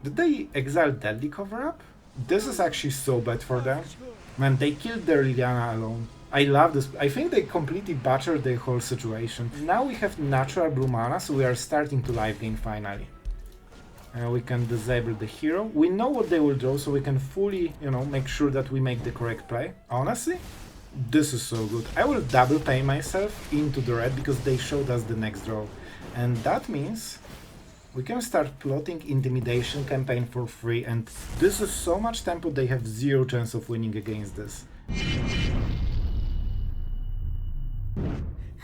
Did they exile Deadly Cover-Up? This is actually so bad for them. Man, they killed their Liliana alone. I love this. I think they completely butchered the whole situation. Now we have natural blue mana, so we are starting to live gain finally. We can disable the hero. We know what they will draw, so we can fully, make sure that we make the correct play. Honestly, this is so good. I will double pay myself into the red because they showed us the next draw. And that means we can start plotting Intimidation Campaign for free, and this is so much tempo they have zero chance of winning against this.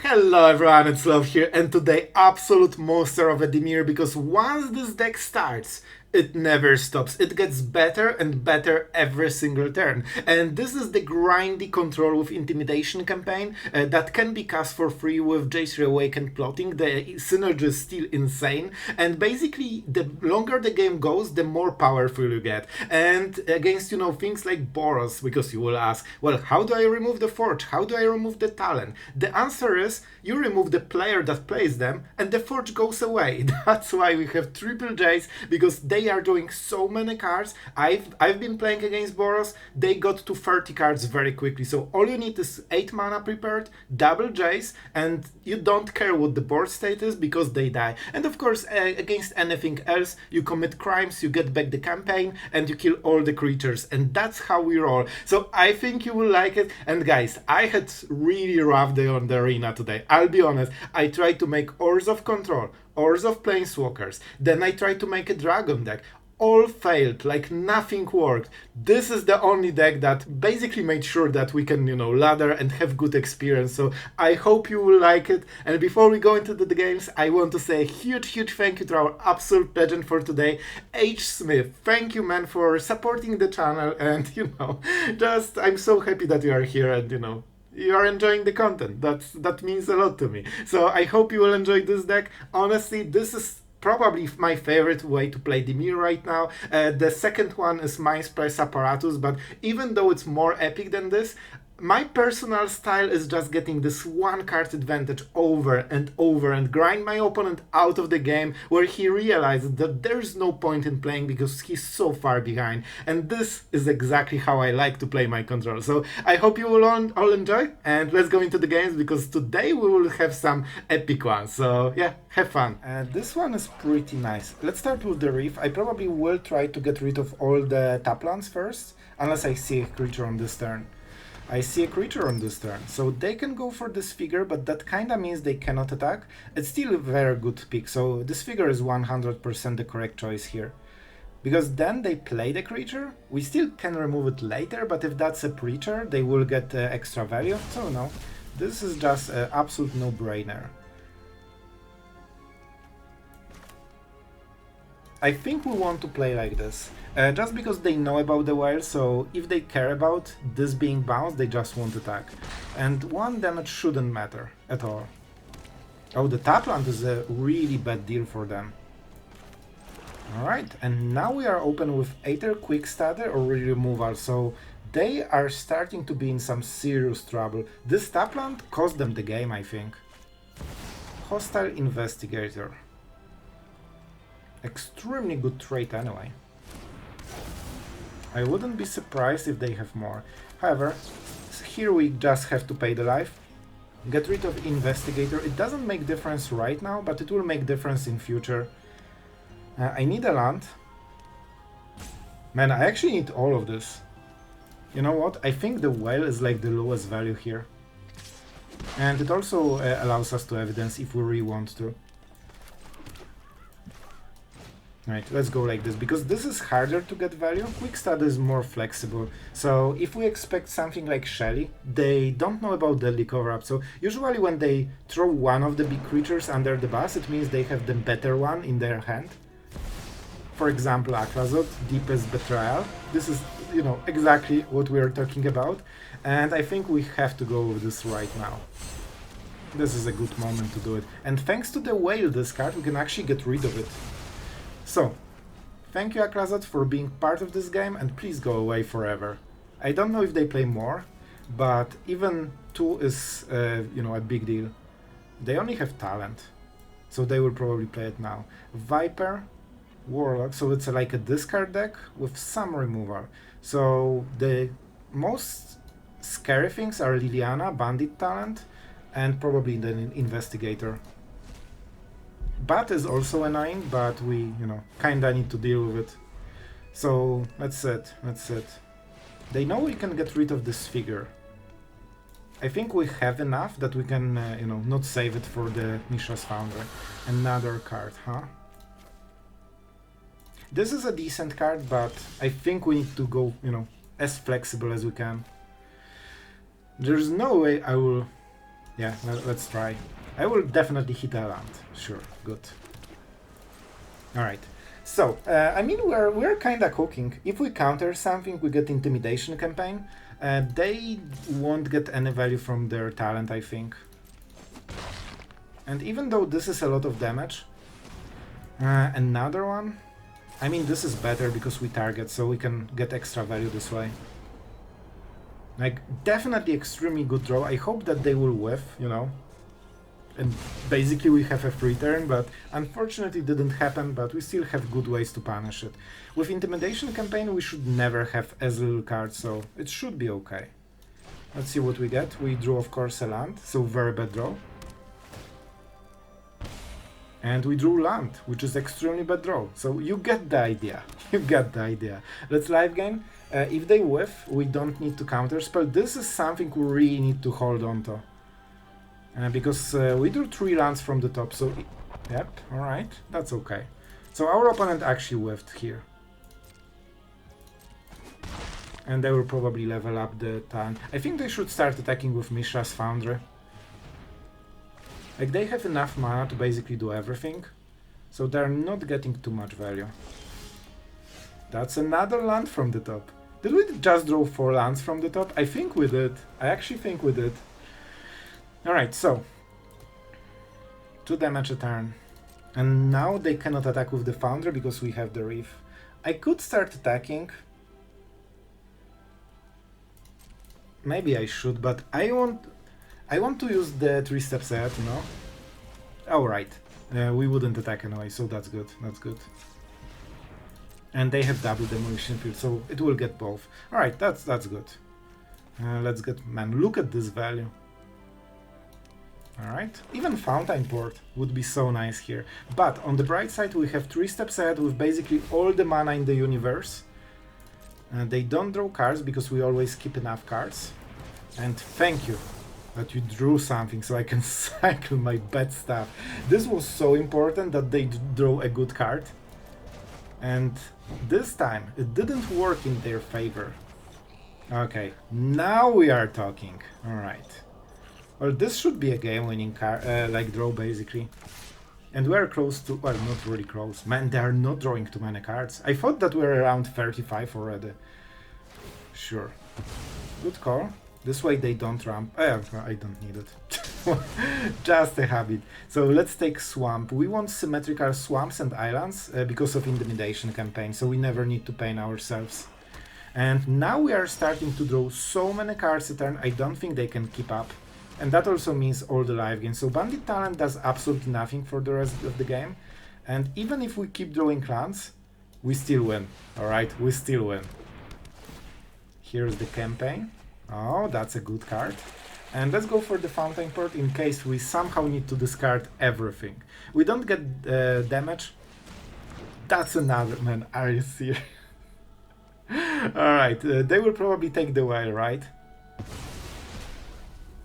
Hello everyone, it's Sloth here, and today absolute monster of a Dimir, because once this deck starts, it never stops. It gets better and better every single turn. And this is the grindy control with Intimidation Campaign that can be cast for free with Jace Reawakened plotting. The synergy is still insane. And basically, the longer the game goes, the more powerful you get. And against, things like Boros, because you will ask, well, how do I remove the Forge? How do I remove the talent? The answer is, you remove the player that plays them, and the Forge goes away. That's why we have triple Jace, because they are doing so many cards. I've been playing against Boros. They got to 30 cards very quickly. So all you need is 8 mana prepared, double Jace, and you don't care what the board state is because they die. And of course, against anything else, you commit crimes, you get back the campaign, and you kill all the creatures. And that's how we roll. So I think you will like it. And guys, I had really rough day on the arena today. I'll be honest. I tried to make Ores of Control, Ores of Planeswalkers. Then I tried to make a Dragon deck. All failed, like nothing worked. This is the only deck that basically made sure that we can, ladder and have good experience. So I hope you will like it. And before we go into the games, I want to say a huge thank you to our absolute legend for today, H. Smith. Thank you, man, for supporting the channel. And, just I'm so happy that you are here and, you are enjoying the content. That means a lot to me. So I hope you will enjoy this deck. Honestly, this is probably my favorite way to play Dimir right now. The second one is Mindspray Apparatus, but even though it's more epic than this, my personal style is just getting this one card advantage over and over and grind my opponent out of the game where he realizes that there's no point in playing because he's so far behind. And this is exactly how I like to play my control. So I hope you will all enjoy, and let's go into the games because today we will have some epic ones. So yeah, have fun. This one is pretty nice. Let's start with the Reef. I probably will try to get rid of all the tap lands first, unless I see a creature on this turn. I see a creature on this turn, so they can go for Disfigure, but that kinda means they cannot attack. It's still a very good pick, so Disfigure is 100% the correct choice here. Because then they play the creature, we still can remove it later, but if that's a preacher, they will get extra value, so no. This is just an absolute no-brainer. I think we want to play like this, just because they know about the whale, so if they care about this being bounced, they just won't attack. And 1 damage shouldn't matter at all. Oh, the Tapland is a really bad deal for them. Alright, and now we are open with either Quick Study or Removal, so they are starting to be in some serious trouble. This Tapland cost them the game, I think. Hostile Investigator. Extremely good trait anyway. I wouldn't be surprised if they have more. However, here we just have to pay the life. Get rid of Investigator. It doesn't make difference right now, but it will make difference in future. I need a land. Man, I actually need all of this. You know what? I think the whale is like the lowest value here. And it also allows us to evidence if we really want to. Right, let's go like this, because this is harder to get value. Quick Study is more flexible. So if we expect something like Shelly, they don't know about Deadly Cover-Up. So usually when they throw one of the big creatures under the bus, it means they have the better one in their hand. For example, Aklazot, Deepest Betrayal. This is, exactly what we are talking about. And I think we have to go with this right now. This is a good moment to do it. And thanks to the whale discard, we can actually get rid of it. So, thank you Aklazot for being part of this game, and please go away forever. I don't know if they play more, but even 2 is, a big deal. They only have talent, so they will probably play it now. Viper, Warlock, so it's like a discard deck with some removal. So the most scary things are Liliana, Bandit Talent, and probably the Investigator. Bat is also annoying, but we, you know, kinda need to deal with it. So that's it, that's it. They know we can get rid of this figure. I think we have enough that we can, you know, not save it for the Mishra's Foundry. Another card, huh? This is a decent card, but I think we need to go, you know, as flexible as we can. There's no way I will... Yeah, let's try. I will definitely hit a land. Sure, good. Alright. So, I mean, we're kinda cooking. If we counter something, we get Intimidation Campaign. They won't get any value from their talent, I think. And even though this is a lot of damage, another one? I mean, this is better because we target, so we can get extra value this way. Like, definitely extremely good draw. I hope that they will whiff, you know. And basically we have a free turn, but unfortunately it didn't happen, but we still have good ways to punish it. With Intimidation Campaign we should never have as little cards, so it should be okay. Let's see what we get. We drew of course a land, so very bad draw. And we drew land, which is extremely bad draw. So you get the idea. You get the idea. Let's live game. If they whiff, we don't need to counterspell. This is something we really need to hold on to. Because we drew 3 lands from the top, so... Yep, alright, that's okay. So our opponent actually whiffed here. And they will probably level up the talent. I think they should start attacking with Mishra's Foundry. Like, they have enough mana to basically do everything. So they're not getting too much value. That's another land from the top. Did we just draw 4 lands from the top? I think we did. I actually think we did. Alright, so 2 damage a turn. And now they cannot attack with the Foundry because we have the Reef. I could start attacking. Maybe I should, but I want to use the 3-step set, you know? Alright. We wouldn't attack anyway, so that's good. That's good. And they have double Demolition Field, so it will get both. Alright, that's good. Let's get... Man, look at this value. Alright, even Fountainport would be so nice here. But on the bright side we have 3 steps ahead with basically all the mana in the universe. They don't draw cards because we always keep enough cards. And thank you that you drew something so I can cycle my bad stuff. This was so important that they draw a good card. And this time it didn't work in their favor. Okay, now we are talking. Alright. Well, this should be a game-winning like draw, basically. And we're close to... Well, not really close. Man, they are not drawing too many cards. I thought that we're around 35 already. Sure. Good call. This way they don't ramp... I don't need it. Just a habit. So let's take Swamp. We want symmetrical swamps and islands because of Intimidation Campaign, so we never need to pain ourselves. And now we are starting to draw so many cards a turn, I don't think they can keep up. And that also means all the live games. So Bandit Talent does absolutely nothing for the rest of the game. And even if we keep drawing lands, we still win. Alright, we still win. Here's the campaign. Oh, that's a good card. And let's go for the Fountainport in case we somehow need to discard everything. We don't get damage. That's another... Man, are you serious? Alright, they will probably take the whale, right?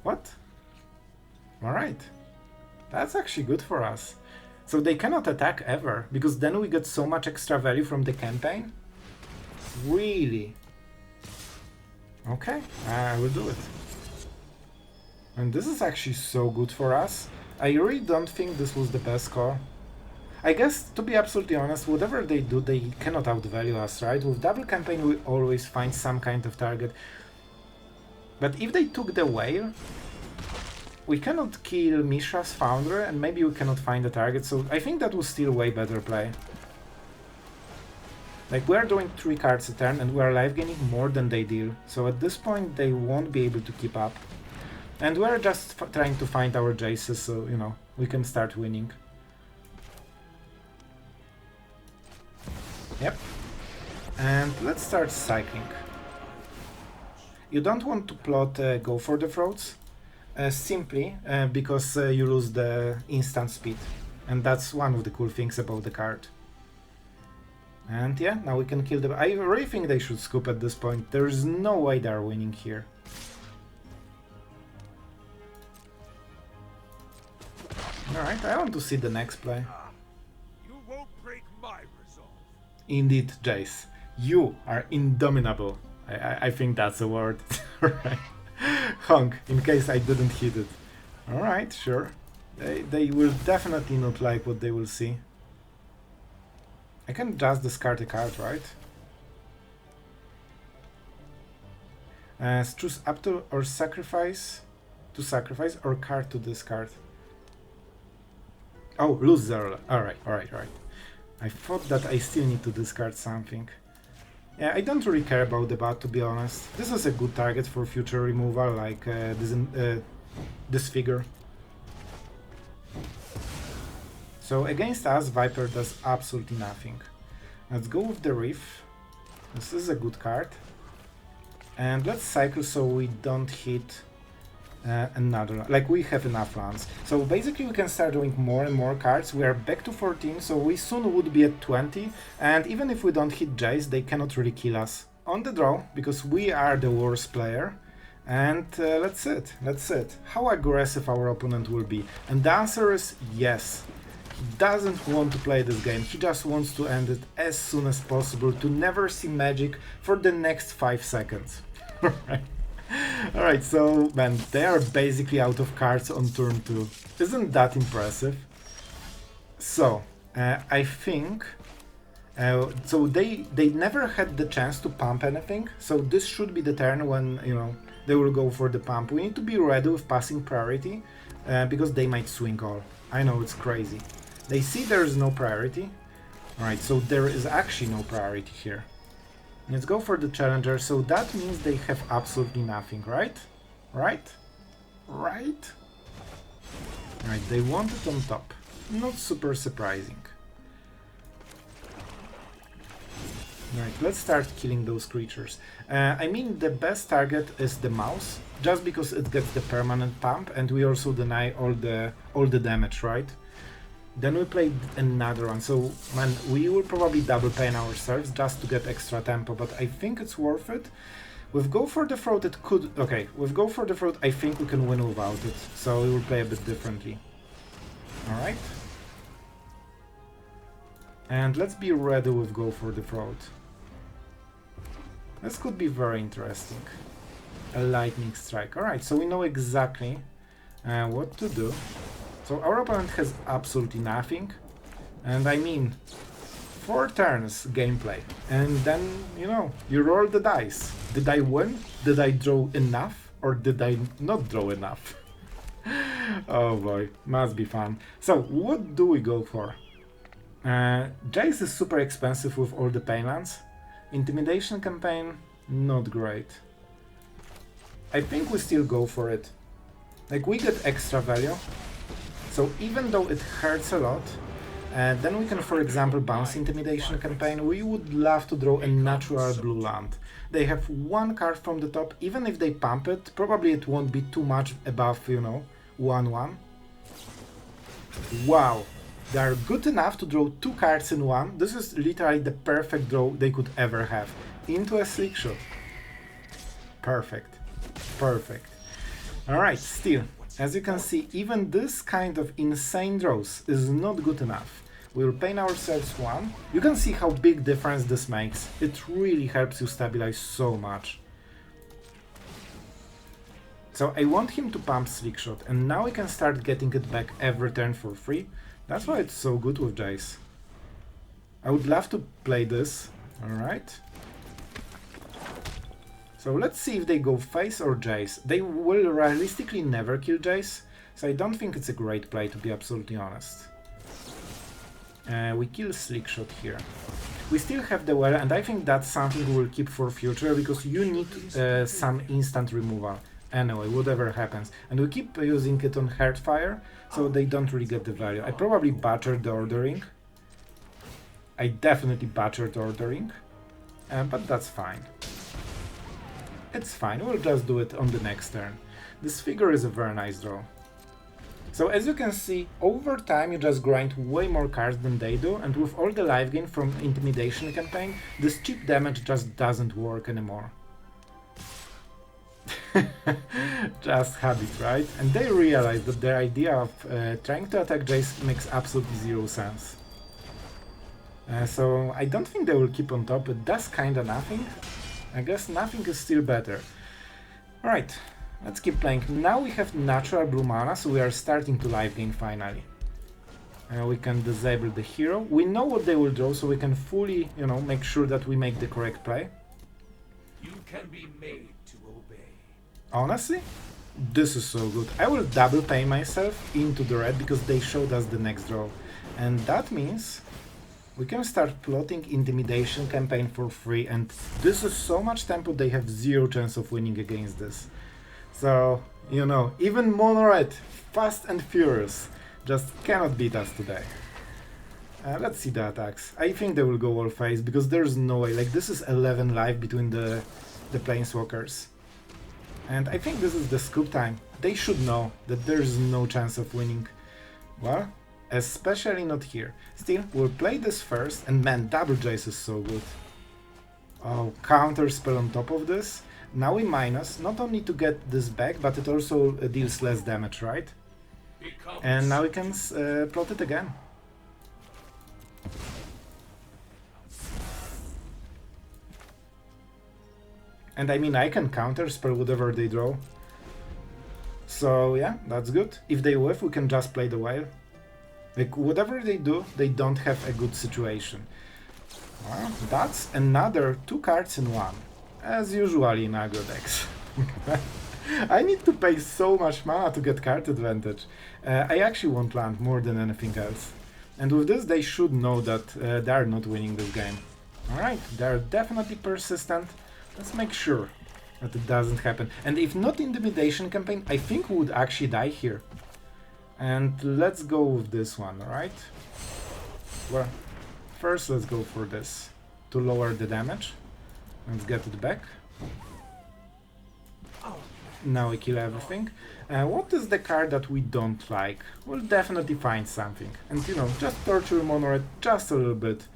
What? Alright. That's actually good for us. So they cannot attack ever, because then we get so much extra value from the campaign? Really? Okay, I will do it. And this is actually so good for us. I really don't think this was the best call. I guess, to be absolutely honest, whatever they do, they cannot outvalue us, right? With double campaign we always find some kind of target. But if they took the whale, we cannot kill Mishra's Foundry and maybe we cannot find a target, so I think that was still way better play. Like, we are drawing 3 cards a turn and we are live gaining more than they deal, so at this point they won't be able to keep up. And we're just trying to find our Jaces, so, you know, we can start winning. And let's start cycling. You don't want to plot go for the throats, simply because you lose the instant speed. And that's one of the cool things about the card. And yeah, now we can kill them. I really think they should scoop at this point. There's no way they're winning here. Alright, I want to see the next play. You won't break my resolve. Indeed, Jace. You are indomitable. I think that's a word. Alright. Honk, in case I didn't hit it. Alright, sure. They will definitely not like what they will see. I can just discard a card, right? Choose up to or sacrifice to sacrifice or card to discard. Oh, lose 0. Alright. I thought that I still need to discard something. Yeah, I don't really care about the bat, to be honest. This is a good target for future removal, like Disfigure. So against us, Viper does absolutely nothing. Let's go with the Reef. This is a good card. And let's cycle so we don't hit another, like we have enough lands. So basically we can start doing more and more cards. We are back to 14, so we soon would be at 20. And even if we don't hit Jace, they cannot really kill us on the draw, because we are the worst player. And that's it. How aggressive our opponent will be. And the answer is yes. He doesn't want to play this game, he just wants to end it as soon as possible, to never see magic for the next 5 seconds. Alright, so man, they are basically out of cards on turn 2. Isn't that impressive? So, I think... so they never had the chance to pump anything, so this should be the turn when, you know, they will go for the pump. We need to be ready with passing priority, because they might swing all. I know, it's crazy. They see there is no priority. Alright, so there is actually no priority here. Let's go for the challenger, so that means they have absolutely nothing, right? Right? Alright, they want it on top. Not super surprising. Alright, let's start killing those creatures. I mean, the best target is the mouse, just because it gets the permanent pump, and we also deny all the damage, right? Then we play another one, so man, we will probably double pain ourselves just to get extra tempo, but I think it's worth it. With Go for the Throat it could... okay, with Go for the Throat I think we can win without it, so we will play a bit differently. Alright. And let's be ready with Go for the Throat. This could be very interesting. A lightning strike. Alright, so we know exactly what to do. So our opponent has absolutely nothing, and I mean, 4 turns gameplay, and then, you know, you roll the dice. Did I win? Did I draw enough? Or did I not draw enough? Oh boy, must be fun. So, what do we go for? Jace is super expensive with all the painlands. Intimidation Campaign, not great. I think we still go for it. Like, we get extra value. So even though it hurts a lot, then we can, for example, bounce Intimidation Campaign. We would love to draw a natural blue land. They have 1 card from the top. Even if they pump it, probably it won't be too much above, you know, 1/1. Wow, they are good enough to draw 2 cards in one. This is literally the perfect draw they could ever have. Into a Slick Shot. Perfect. Alright, still. As you can see, even this kind of insane draws is not good enough. We'll pain ourselves 1. You can see how big difference this makes. It really helps you stabilize so much. So I want him to pump Slick Shot, and now we can start getting it back every turn for free. That's why it's so good with Jace. I would love to play this. Alright. So let's see if they go Face or Jace. They will realistically never kill Jace, so I don't think it's a great play, to be absolutely honest. We kill Slick Shot here. We still have the Well, and I think that's something we'll keep for future, because you need some instant removal. Anyway, whatever happens. And we keep using it on Heartfire, so they don't really get the value. I probably butchered the ordering. I definitely butchered ordering. But that's fine. It's fine, we'll just do it on the next turn. Disfigure is a very nice draw. So as you can see, over time you just grind way more cards than they do, and with all the life gain from Intimidation Campaign, this cheap damage just doesn't work anymore. Just habit, right? And they realize that their idea of trying to attack Jace makes absolutely zero sense. So I don't think they will keep on top, it does kinda nothing. I guess nothing is still better. Alright, let's keep playing. Now we have natural blue mana, so we are starting to life gain finally. We can disable the hero. We know what they will draw, so we can fully, you know, make sure that we make the correct play. You can be made to obey. Honestly, this is so good. I will double pay myself into the red because they showed us the next draw. And that means we can start plotting Intimidation Campaign for free, and this is so much tempo they have zero chance of winning against this. So, you know, even Mono Red, fast and furious, just cannot beat us today. Let's see the attacks. I think they will go all phase because there's no way, like this is 11 life between the Planeswalkers. And I think this is the scoop time. They should know that there's no chance of winning. Well, especially not here. Still, we'll play this first, and man, double Jace is so good. Oh, counter spell on top of this. Now we minus, not only to get this back, but it also deals less damage, right? And now we can plot it again. And I mean, I can counter spell whatever they draw. So yeah, that's good. If they whiff, we can just play the whale. Like, whatever they do, they don't have a good situation. Well, that's another 2 cards in 1. As usual in aggro decks. I need to pay so much mana to get card advantage. I actually want land more than anything else. And with this, they should know that they are not winning this game. Alright, they're definitely persistent. Let's make sure that it doesn't happen. And if not Intimidation Campaign, I think we would actually die here. And let's go with this one, right? Well, first let's go for this to lower the damage. Let's get it back. Now we kill everything. What is the card that we don't like? We'll definitely find something. And you know, just torture Mono Red just a little bit.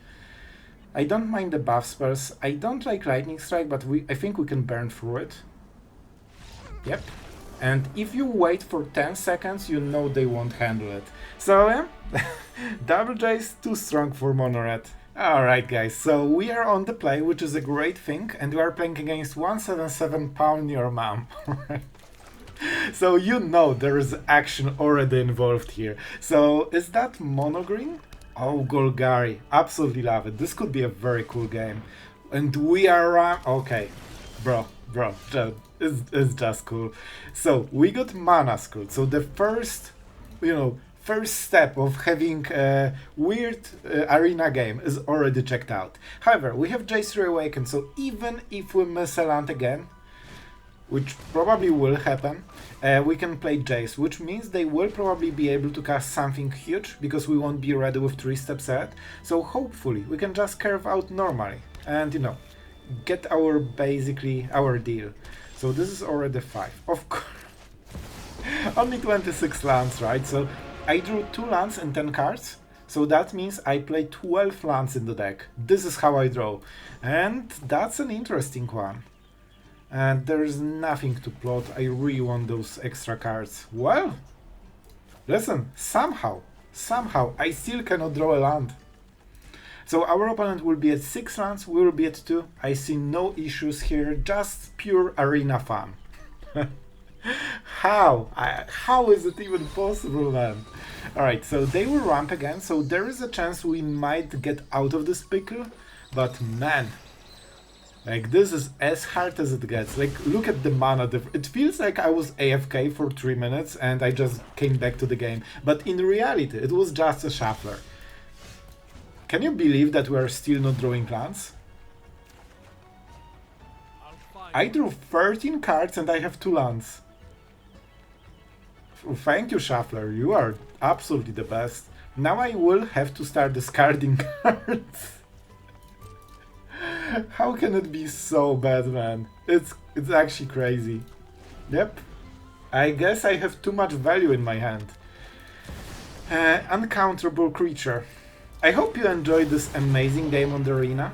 I don't mind the buff spells. I don't like Lightning Strike, but I think we can burn through it. Yep. And if you wait for 10 seconds, you know they won't handle it. So yeah, Double Jace too strong for Mono Red. Alright guys, so we are on the play, which is a great thing, and we are playing against 177 Pound Your Mom. So you know there is action already involved here. So is that Mono Green? Oh, Golgari, absolutely love it. This could be a very cool game. And we are okay, bro, it's just cool. So we got Mana Scroll. So the first, you know, first step of having a weird arena game is already checked out. However, we have Jace Reawakened, so even if we miss a land again, which probably will happen, we can play Jace, which means they will probably be able to cast something huge, because we won't be ready with 3 steps ahead. So hopefully we can just curve out normally and, you know, get basically our deal. So this is already 5. Of course, only 26 lands, right? So I drew 2 lands and 10 cards. So that means I play 12 lands in the deck. This is how I draw. And that's an interesting one. And there's nothing to plot. I really want those extra cards. Well, listen, somehow, I still cannot draw a land. So our opponent will be at 6 lands, we will be at 2. I see no issues here, just pure arena fun. How is it even possible, man? Alright, so they will ramp again, so there is a chance we might get out of this pickle, but man, like this is as hard as it gets. Like, look at the mana it feels like I was AFK for 3 minutes and I just came back to the game, but in reality it was just a shuffler. Can you believe that we are still not drawing lands? I drew 13 cards and I have 2 lands. Thank you, Shuffler, you are absolutely the best. Now I will have to start discarding cards. How can it be so bad, man? It's actually crazy. Yep. I guess I have too much value in my hand. Uncounterable creature. I hope you enjoyed this amazing game on the arena.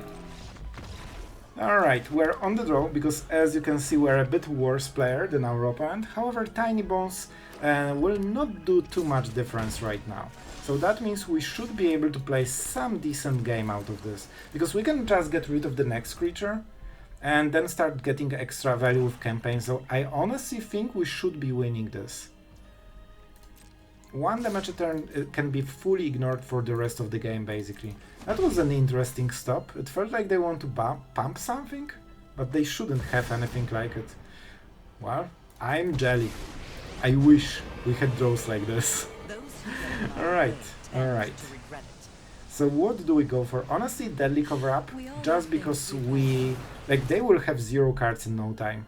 Alright, we're on the draw because as you can see we're a bit worse player than our opponent. However, Tiny Bones will not do too much difference right now. So that means we should be able to play some decent game out of this. Because we can just get rid of the next creature and then start getting extra value with campaign. So I honestly think we should be winning this. 1 damage a turn can be fully ignored for the rest of the game, basically. That was an interesting stop. It felt like they want to pump something, but they shouldn't have anything like it. Well, I'm jelly. I wish we had draws like this. Alright, alright. So what do we go for? Honestly, Deadly Cover-Up, just because they will have 0 cards in no time.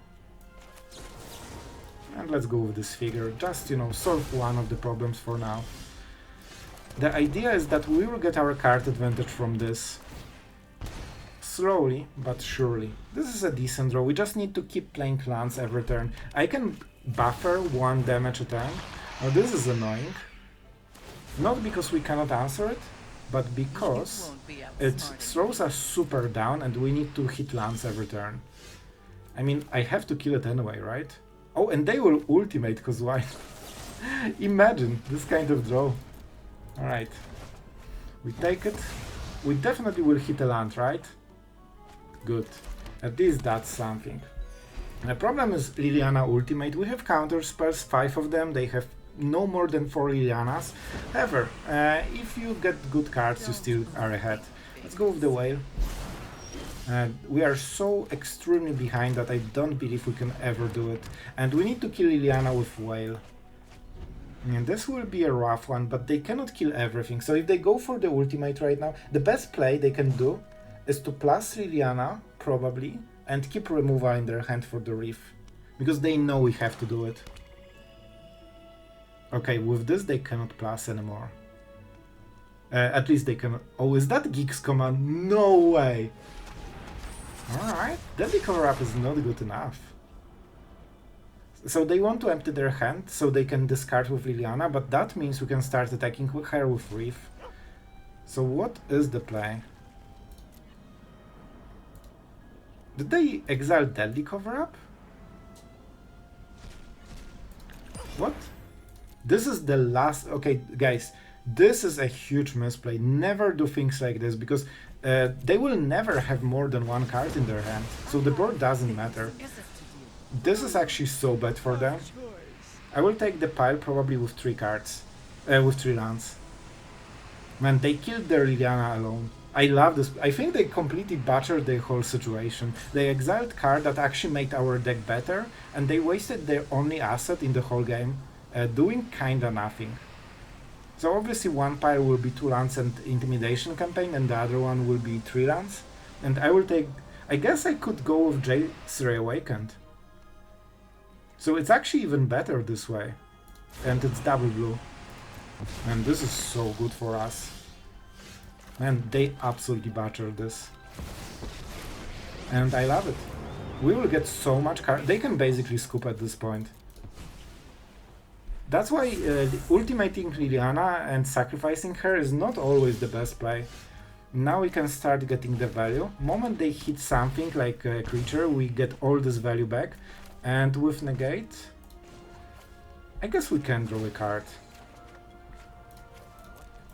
And let's go with this figure, just, solve one of the problems for now. The idea is that we will get our card advantage from this. Slowly, but surely. This is a decent draw, we just need to keep playing lands every turn. I can buffer 1 damage a turn. Now this is annoying. Not because we cannot answer it, but because it slows us super down and we need to hit lands every turn. I mean, I have to kill it anyway, right? Oh, and they will ultimate, because why? Imagine this kind of draw. Alright. We take it. We definitely will hit a land, right? Good. At least that's something. The problem is Liliana ultimate. We have counter spells, 5 of them. They have no more than 4 Lilianas. However, if you get good cards, you still are ahead. Let's go with the whale. We are so extremely behind that I don't believe we can ever do it. And we need to kill Liliana with whale. And this will be a rough one, but they cannot kill everything. So if they go for the ultimate right now, the best play they can do is to plus Liliana, probably, and keep removal in their hand for the reef. Because they know we have to do it. Okay, with this they cannot plus anymore. At least they cannot... Oh, is that Geek's command? No way! Alright, Deadly Cover-Up is not good enough. So they want to empty their hand, so they can discard with Liliana, but that means we can start attacking her with Reef. So what is the play? Did they exile Deadly Cover-Up? What? This is the last... Okay, guys, this is a huge misplay. Never do things like this, because they will never have more than 1 card in their hand, so the board doesn't matter. This is actually so bad for them. I will take the pile probably with 3 cards, with 3 lands. Man, they killed their Liliana alone. I love this. I think they completely butchered the whole situation. They exiled card that actually made our deck better, and they wasted their only asset in the whole game, doing kinda nothing. So obviously 1 pile will be 2 lands and Intimidation Campaign, and the other one will be 3 lands. And I will take... I guess I could go with Jace Reawakened. So it's actually even better this way. And it's double blue. And this is so good for us. Man, they absolutely butchered this. And I love it. We will get so much card. They can basically scoop at this point. That's why ultimating Liliana and sacrificing her is not always the best play. Now we can start getting the value. Moment they hit something like a creature, we get all this value back. And with Negate, I guess we can draw a card.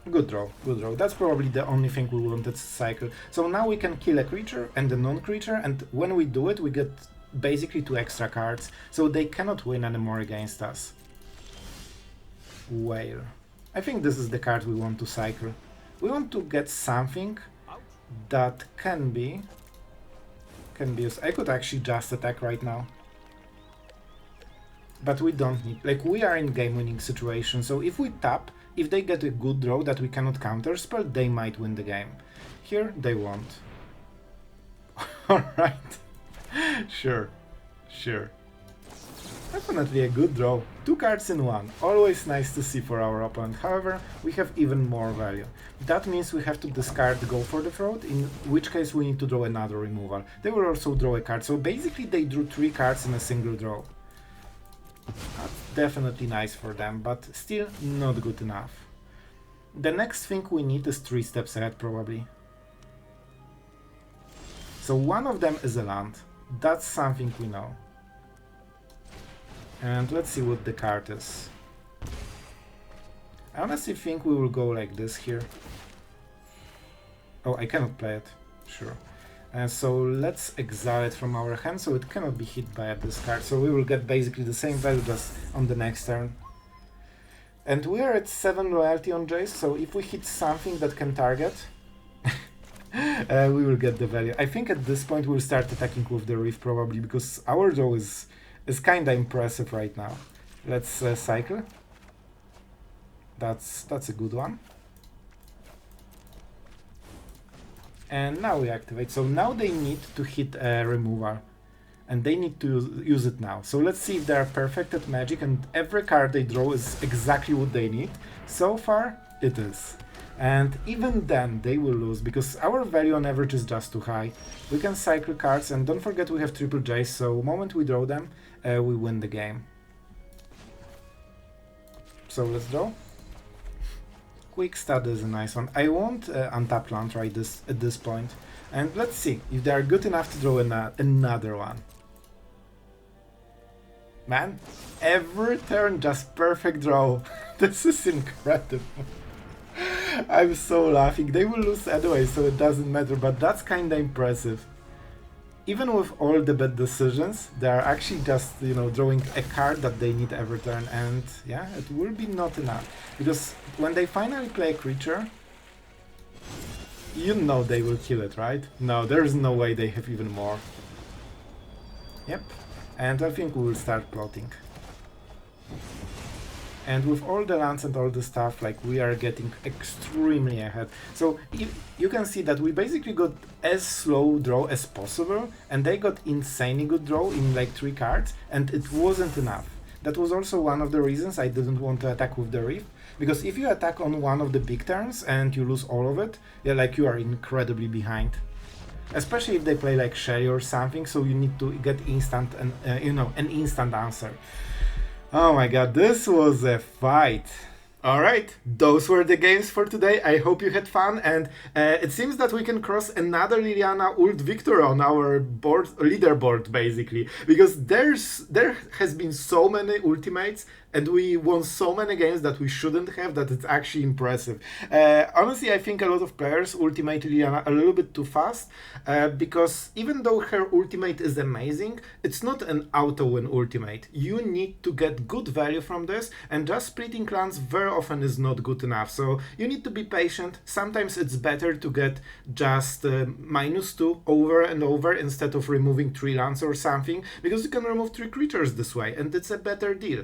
Good draw, good draw. That's probably the only thing we wanted to cycle. So now we can kill a creature and a non-creature, and when we do it, we get basically 2 extra cards. So they cannot win anymore against us. Whale. I think this is the card we want to cycle. We want to get something that can be used. I could actually just attack right now. But we don't need, like, we are in game-winning situation, so if we tap, if they get a good draw that we cannot counterspell, they might win the game. Here, they won't. Alright. Sure. Sure. Definitely a good draw. 2 cards in 1. Always nice to see for our opponent. However, we have even more value. That means we have to discard Go for the Throat, in which case we need to draw another removal. They will also draw a card, so basically they drew 3 cards in a single draw. That's definitely nice for them, but still not good enough. The next thing we need is 3 steps ahead probably. So one of them is a land. That's something we know. And let's see what the card is. I honestly think we will go like this here. Oh, I cannot play it. Sure. So let's exile it from our hand so it cannot be hit by a discard. So we will get basically the same value just on the next turn. And we are at 7 loyalty on Jace, so if we hit something that can target, we will get the value. I think at this point we'll start attacking with the Reef probably, because our draw is kinda impressive right now. Let's cycle. That's a good one. And now we activate. So now they need to hit a removal. And they need to use it now. So let's see if they are perfect at Magic, and every card they draw is exactly what they need. So far, it is. And even then, they will lose, because our value on average is just too high. We can cycle cards, and don't forget we have triple Jace, so the moment we draw them, we win the game. So let's draw. Quick Stud is a nice one. I won't untap land right at this point. And let's see if they are good enough to draw another one. Man, every turn just perfect draw. This is incredible. I'm so laughing. They will lose anyway, so it doesn't matter, but that's kinda impressive. Even with all the bad decisions, they are actually just, you know, drawing a card that they need every turn, and yeah, it will be not enough. Because when they finally play a creature, you know they will kill it, right? No, there's no way they have even more. Yep. And I think we will start plotting. And with all the lands and all the stuff, like, we are getting extremely ahead. So you can see that we basically got as slow draw as possible, and they got insanely good draw in like 3 cards, and it wasn't enough. That was also one of the reasons I didn't want to attack with the Reef, because if you attack on one of the big turns and you lose all of it, yeah, like, you are incredibly behind. Especially if they play like Shelly or something, so you need to get instant and an instant answer. Oh my god, this was a fight. Alright, those were the games for today. I hope you had fun, and it seems that we can cross another Liliana ult victor on our leaderboard, basically, because there has been so many ultimates, and we won so many games that we shouldn't have, that it's actually impressive. Honestly, I think a lot of players ultimate Liliana a little bit too fast, because even though her ultimate is amazing, it's not an auto-win ultimate. You need to get good value from this, and just splitting clans very often is not good enough. So you need to be patient. Sometimes it's better to get just -2 over and over instead of removing 3 lands or something, because you can remove 3 creatures this way, and it's a better deal.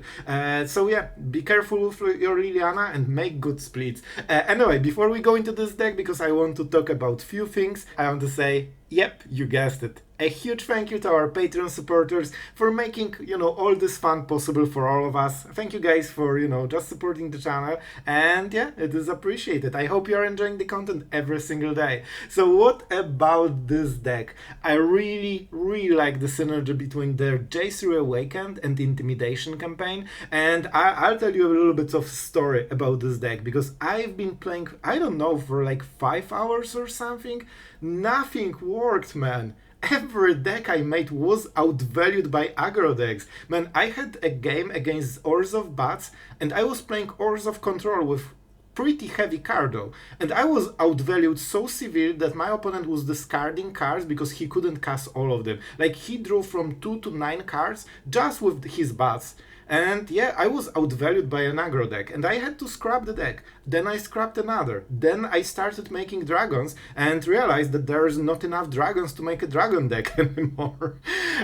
So yeah, be careful with your Liliana and make good splits. Anyway, before we go into this deck, because I want to talk about few things, I want to say, yep, you guessed it. A huge thank you to our Patreon supporters for making, all this fun possible for all of us. Thank you guys for, just supporting the channel. And yeah, it is appreciated. I hope you're enjoying the content every single day. So what about this deck? I really, really like the synergy between the Jace Reawakened and Intimidation Campaign. And I'll tell you a little bit of story about this deck, because I've been playing, I don't know, for like 5 hours or something. Nothing worked, man. Every deck I made was outvalued by aggro decks. Man, I had a game against Orzhov Bats, and I was playing Orzhov Control with pretty heavy card though, and I was outvalued so severe that my opponent was discarding cards because he couldn't cast all of them. Like, he drew from 2 to 9 cards just with his Bats. And yeah, I was outvalued by an aggro deck, and I had to scrap the deck. Then I scrapped another. Then I started making dragons and realized that there's not enough dragons to make a dragon deck anymore.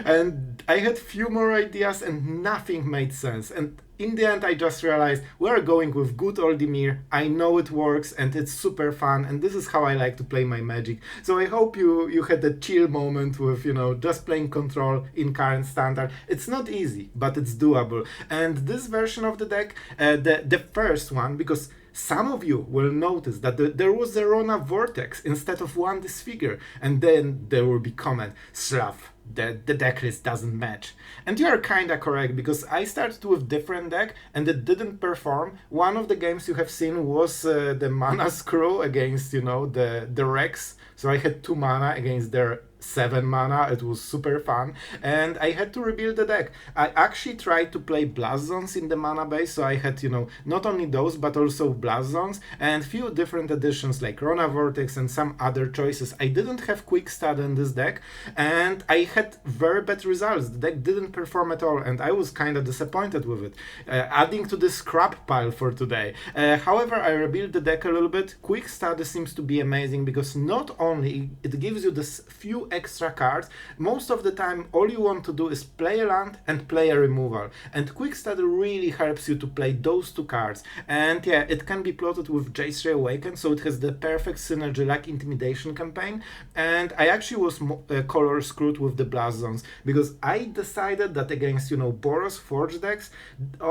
And I had few more ideas and nothing made sense. And in the end, I just realized we're going with good old Dimir. I know it works and it's super fun, and this is how I like to play my Magic. So I hope you had a chill moment with, just playing control in current standard. It's not easy, but it's doable. And this version of the deck, the first one, because some of you will notice that there was a Rona Vortex instead of one Disfigure, and then there will be comment, Sloth, the deck list doesn't match. And you are kinda correct, because I started with different deck and it didn't perform. One of the games you have seen was the Mana Screw against, the Rex. So I had 2 mana against their 7 mana. It was super fun, and I had to rebuild the deck. I actually tried to play Blast Zones in the mana base, so I had, not only those, but also Blast Zones, and few different additions like Rona Vortex and some other choices. I didn't have Quick Start in this deck, and I had very bad results. The deck didn't perform at all, and I was kind of disappointed with it. Adding to the scrap pile for today. However, I rebuilt the deck a little bit. Quick Start seems to be amazing, because not only it gives you this few extra cards, most of the time all you want to do is play a land and play a removal, and Quick Start really helps you to play those 2 cards. And yeah, it can be plotted with Jace Reawakened, so it has the perfect synergy like Intimidation Campaign. And I actually was color screwed with the Blast Zones, because I decided that against Boros Forge decks,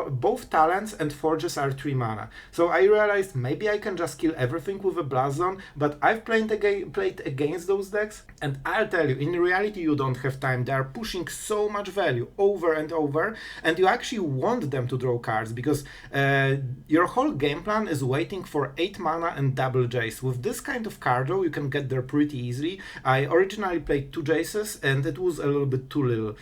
both talents and forges are 3 mana, so I realized maybe I can just kill everything with a Blast Zone. But I've played against those decks, and I'll tell you, in reality you don't have time. They are pushing so much value over and over, and you actually want them to draw cards, because your whole game plan is waiting for 8 mana and double Jace. With this kind of card draw you can get there pretty easily. I originally played 2 Jaces and it was a little bit too little.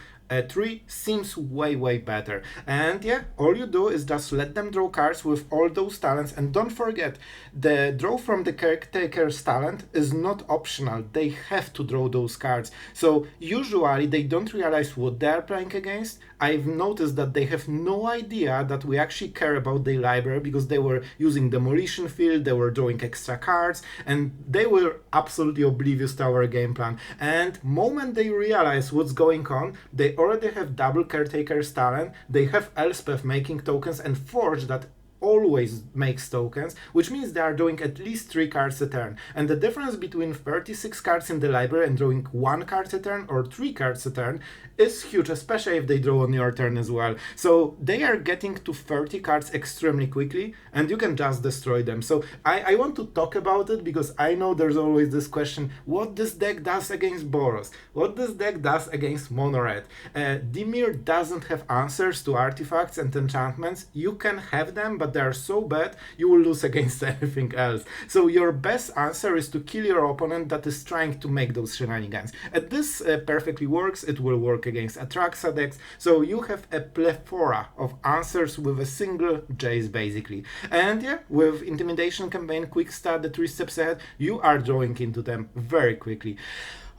3 seems way better. And yeah, all you do is just let them draw cards with all those talents, and don't forget, the draw from the caretaker's talent is not optional. They have to draw those cards, so usually they don't realize what they are playing against. I've noticed that they have no idea that we actually care about their library, because they were using Demolition Field, they were drawing extra cards, and they were absolutely oblivious to our game plan. And moment they realize what's going on, they already have double Caretaker's talent, they have Elspeth making tokens, and Forge that always makes tokens, which means they are drawing at least 3 cards a turn. And the difference between 36 cards in the library and drawing 1 card a turn or 3 cards a turn is huge, especially if they draw on your turn as well. So they are getting to 30 cards extremely quickly, and you can just destroy them. So I want to talk about it, because I know there's always this question, what this deck does against Boros, what this deck does against Mono Red. Dimir doesn't have answers to artifacts and enchantments. You can have them, but they are so bad you will lose against anything else. So your best answer is to kill your opponent that is trying to make those shenanigans. And this perfectly works. It will work against Atraxa decks. So you have a plethora of answers with a single Jace basically. And yeah, with Intimidation Campaign, Quick Start, the 3 steps ahead, you are drawing into them very quickly.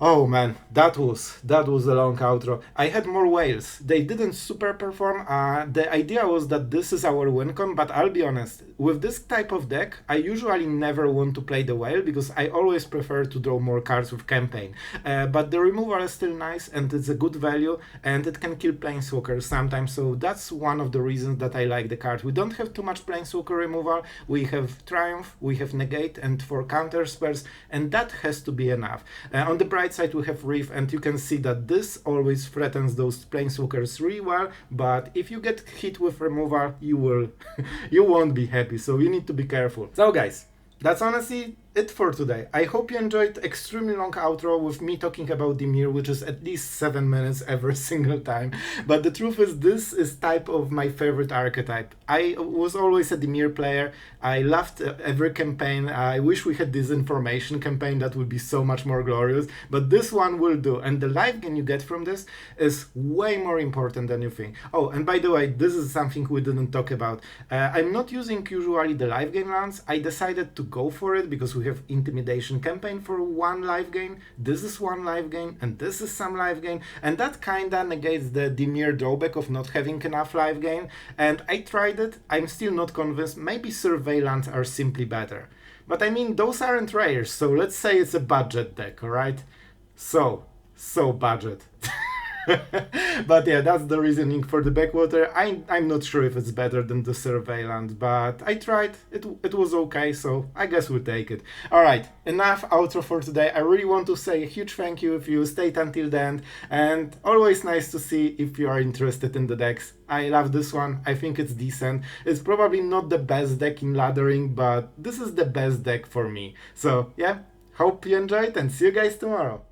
Oh man, that was a long outro. I had more whales. They didn't super perform. The idea was that this is our win con, but I'll be honest, with this type of deck, I usually never want to play the whale, because I always prefer to draw more cards with campaign. But the removal is still nice, and it's a good value, and it can kill Planeswalkers sometimes, so that's one of the reasons that I like the card. We don't have too much Planeswalker removal. We have Triumph, we have Negate, and 4 counter spells, and that has to be enough. On the bright side we have Reef, and you can see that this always threatens those Planeswalkers really well, but if you get hit with removal, you won't be happy, so you need to be careful. So guys, that's honestly it for today. I hope you enjoyed extremely long outro with me talking about Dimir, which is at least 7 minutes every single time. But the truth is, this is type of my favorite archetype. I was always a Dimir player. I loved every campaign. I wish we had this information campaign, that would be so much more glorious, but this one will do. And the life gain you get from this is way more important than you think. Oh, and by the way, this is something we didn't talk about. I'm not using usually the life gain lands. I decided to go for it because we have Intimidation Campaign for 1 life gain, this is 1 life gain, and this is some life gain, and that kinda negates the Dimir drawback of not having enough life gain. And I tried it, I'm still not convinced. Maybe Surveillance are simply better, but I mean, those aren't rares, so let's say it's a budget deck, alright? So budget. But yeah, that's the reasoning for the backwater. I'm not sure if it's better than the surveillance, but I tried. It was okay, so I guess we'll take it. Alright, enough outro for today. I really want to say a huge thank you if you stayed until the end, and always nice to see if you are interested in the decks. I love this one. I think it's decent. It's probably not the best deck in laddering, but this is the best deck for me. So yeah, hope you enjoyed and see you guys tomorrow.